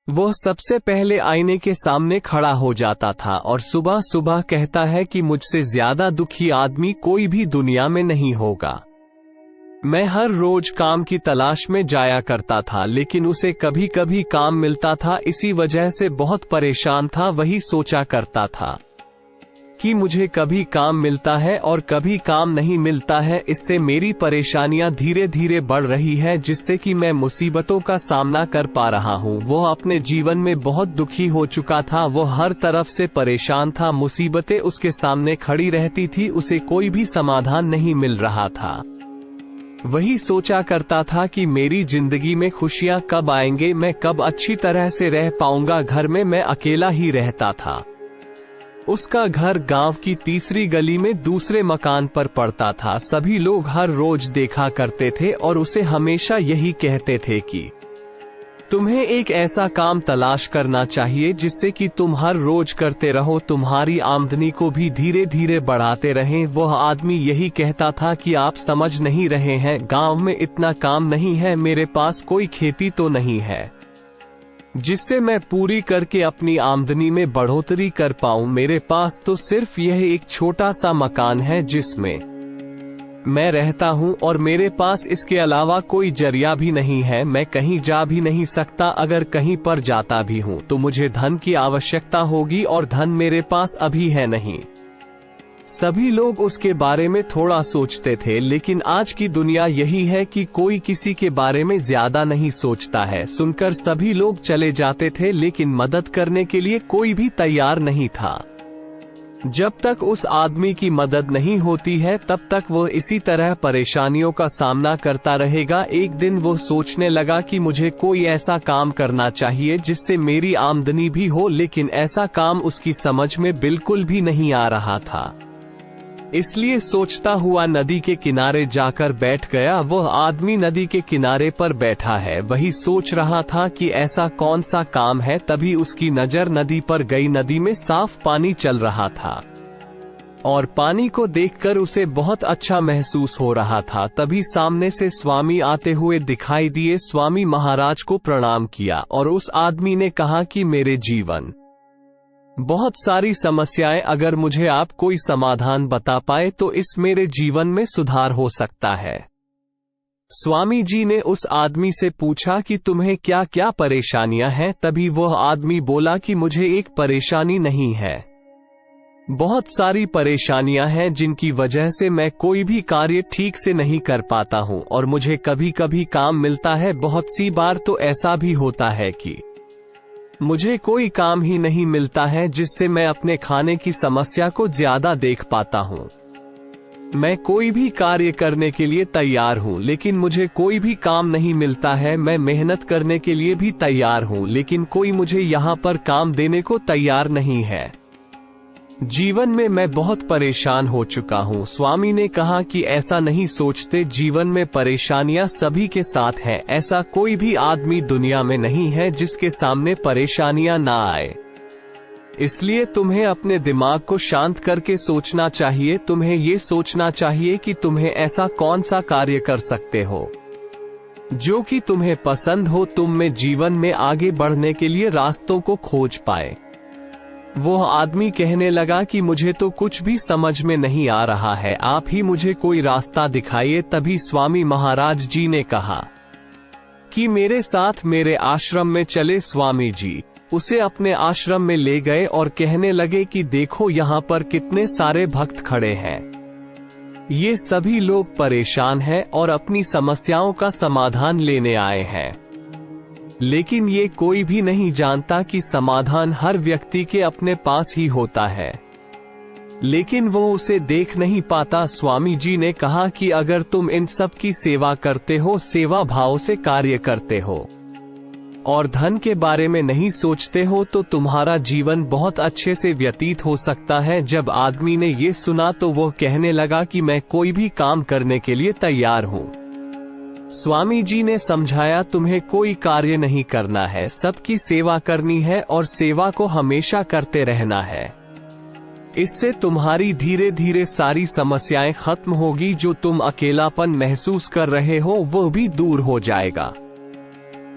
वह सबसे पहले आईने के सामने खड़ा हो जाता था और सुबह सुबह कहता है कि मुझसे ज्यादा दुखी आदमी कोई भी दुनिया में नहीं होगा। मैं हर रोज काम की तलाश में जाया करता था, लेकिन उसे कभी कभी काम मिलता था, इसी वजह से बहुत परेशान था। वही सोचा करता था कि मुझे कभी काम मिलता है और कभी काम नहीं मिलता है। इससे मेरी परेशानियां धीरे धीरे बढ़ रही है, जिससे कि मैं मुसीबतों का सामना कर पा रहा हूं। वह अपने जीवन में बहुत दुखी हो चुका था। वह हर तरफ से परेशान था, मुसीबतें उसके सामने खड़ी रहती थी, उसे कोई भी समाधान नहीं मिल रहा था। वही सोचा करता था कि मेरी जिंदगी में खुशियां कब आएंगे, मैं कब अच्छी तरह से रह पाऊंगा। घर में मैं अकेला ही रहता था। उसका घर गांव की तीसरी गली में दूसरे मकान पर पड़ता था। सभी लोग हर रोज देखा करते थे और उसे हमेशा यही कहते थे कि तुम्हें एक ऐसा काम तलाश करना चाहिए जिससे कि तुम हर रोज करते रहो, तुम्हारी आमदनी को भी धीरे धीरे बढ़ाते रहें। वह आदमी यही कहता था कि आप समझ नहीं रहे हैं, गांव में इतना काम नहीं है, मेरे पास कोई खेती तो नहीं है जिससे मैं पूरी करके अपनी आमदनी में बढ़ोतरी कर पाऊं। मेरे पास तो सिर्फ यह एक छोटा सा मकान है जिसमें मैं रहता हूं और मेरे पास इसके अलावा कोई जरिया भी नहीं है। मैं कहीं जा भी नहीं सकता। अगर कहीं पर जाता भी हूं तो मुझे धन की आवश्यकता होगी और धन मेरे पास अभी है नहीं। सभी लोग उसके बारे में थोड़ा सोचते थे, लेकिन आज की दुनिया यही है कि कोई किसी के बारे में ज्यादा नहीं सोचता है। सुनकर सभी लोग चले जाते थे, लेकिन मदद करने के लिए कोई भी तैयार नहीं था। जब तक उस आदमी की मदद नहीं होती है तब तक वह इसी तरह परेशानियों का सामना करता रहेगा। एक दिन वो सोचने लगा कि मुझे कोई ऐसा काम करना चाहिए जिससे मेरी आमदनी भी हो, लेकिन ऐसा काम उसकी समझ में बिल्कुल भी नहीं आ रहा था। इसलिए सोचता हुआ नदी के किनारे जाकर बैठ गया। वह आदमी नदी के किनारे पर बैठा है, वही सोच रहा था कि ऐसा कौन सा काम है। तभी उसकी नजर नदी पर गई। नदी में साफ पानी चल रहा था और पानी को देखकर उसे बहुत अच्छा महसूस हो रहा था। तभी सामने से स्वामी आते हुए दिखाई दिए। स्वामी महाराज को प्रणाम किया और उस आदमी ने कहा कि मेरे जीवन बहुत सारी समस्याएं, अगर मुझे आप कोई समाधान बता पाए तो इस मेरे जीवन में सुधार हो सकता है। स्वामी जी ने उस आदमी से पूछा कि तुम्हें क्या क्या परेशानियां हैं। तभी वह आदमी बोला कि मुझे एक परेशानी नहीं है, बहुत सारी परेशानियां हैं जिनकी वजह से मैं कोई भी कार्य ठीक से नहीं कर पाता हूं और मुझे कभी कभी काम मिलता है, बहुत सी बार तो ऐसा भी होता है कि मुझे कोई काम ही नहीं मिलता है जिससे मैं अपने खाने की समस्या को ज्यादा देख पाता हूँ। मैं कोई भी कार्य करने के लिए तैयार हूँ, लेकिन मुझे कोई भी काम नहीं मिलता है। मैं मेहनत करने के लिए भी तैयार हूँ, लेकिन कोई मुझे यहाँ पर काम देने को तैयार नहीं है। जीवन में मैं बहुत परेशान हो चुका हूँ। स्वामी ने कहा कि ऐसा नहीं सोचते, जीवन में परेशानियां सभी के साथ हैं। ऐसा कोई भी आदमी दुनिया में नहीं है जिसके सामने परेशानियां ना आए। इसलिए तुम्हें अपने दिमाग को शांत करके सोचना चाहिए। तुम्हें ये सोचना चाहिए कि तुम्हें ऐसा कौन सा कार्य कर सकते हो जो कि तुम्हें पसंद हो, तुम में जीवन में आगे बढ़ने के लिए रास्तों को खोज पाए। वह आदमी कहने लगा कि मुझे तो कुछ भी समझ में नहीं आ रहा है, आप ही मुझे कोई रास्ता दिखाइए। तभी स्वामी महाराज जी ने कहा कि मेरे साथ मेरे आश्रम में चले। स्वामी जी उसे अपने आश्रम में ले गए और कहने लगे कि देखो यहाँ पर कितने सारे भक्त खड़े हैं। ये सभी लोग परेशान हैं और अपनी समस्याओं का समाधान लेने आए हैं, लेकिन ये कोई भी नहीं जानता कि समाधान हर व्यक्ति के अपने पास ही होता है, लेकिन वो उसे देख नहीं पाता। स्वामी जी ने कहा कि अगर तुम इन सब की सेवा करते हो, सेवा भाव से कार्य करते हो और धन के बारे में नहीं सोचते हो, तो तुम्हारा जीवन बहुत अच्छे से व्यतीत हो सकता है। जब आदमी ने ये सुना तो वो कहने लगा कि मैं कोई भी काम करने के लिए तैयार हूँ। स्वामी जी ने समझाया, तुम्हें कोई कार्य नहीं करना है, सबकी सेवा करनी है और सेवा को हमेशा करते रहना है। इससे तुम्हारी धीरे धीरे सारी समस्याएं खत्म होगी। जो तुम अकेलापन महसूस कर रहे हो वो भी दूर हो जाएगा।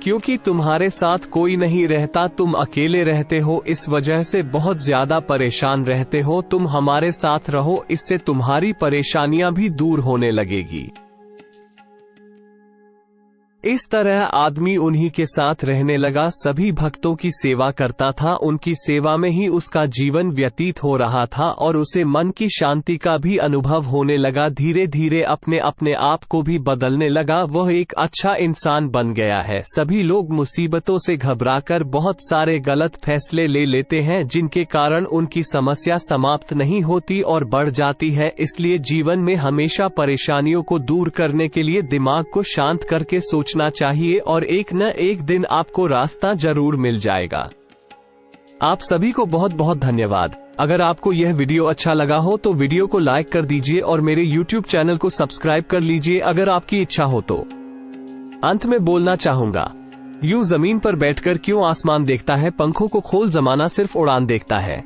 क्योंकि तुम्हारे साथ कोई नहीं रहता, तुम अकेले रहते हो, इस वजह से बहुत ज्यादा परेशान रहते हो। तुम हमारे साथ रहो, इससे तुम्हारी परेशानियां भी दूर होने लगेगी। इस तरह आदमी उन्हीं के साथ रहने लगा, सभी भक्तों की सेवा करता था, उनकी सेवा में ही उसका जीवन व्यतीत हो रहा था और उसे मन की शांति का भी अनुभव होने लगा। धीरे धीरे अपने अपने आप को भी बदलने लगा, वह एक अच्छा इंसान बन गया है। सभी लोग मुसीबतों से घबराकर बहुत सारे गलत फैसले ले लेते हैं, जिनके कारण उनकी समस्या समाप्त नहीं होती और बढ़ जाती है। इसलिए जीवन में हमेशा परेशानियों को दूर करने के लिए दिमाग को शांत करके सोचना चाहिए और एक न एक दिन आपको रास्ता जरूर मिल जाएगा। आप सभी को बहुत बहुत धन्यवाद। अगर आपको यह वीडियो अच्छा लगा हो तो वीडियो को लाइक कर दीजिए और मेरे YouTube चैनल को सब्सक्राइब कर लीजिए अगर आपकी इच्छा हो तो। अंत में बोलना चाहूंगा, यूं जमीन पर बैठकर क्यों आसमान देखता है, पंखों को खोल जमाना सिर्फ उड़ान देखता है।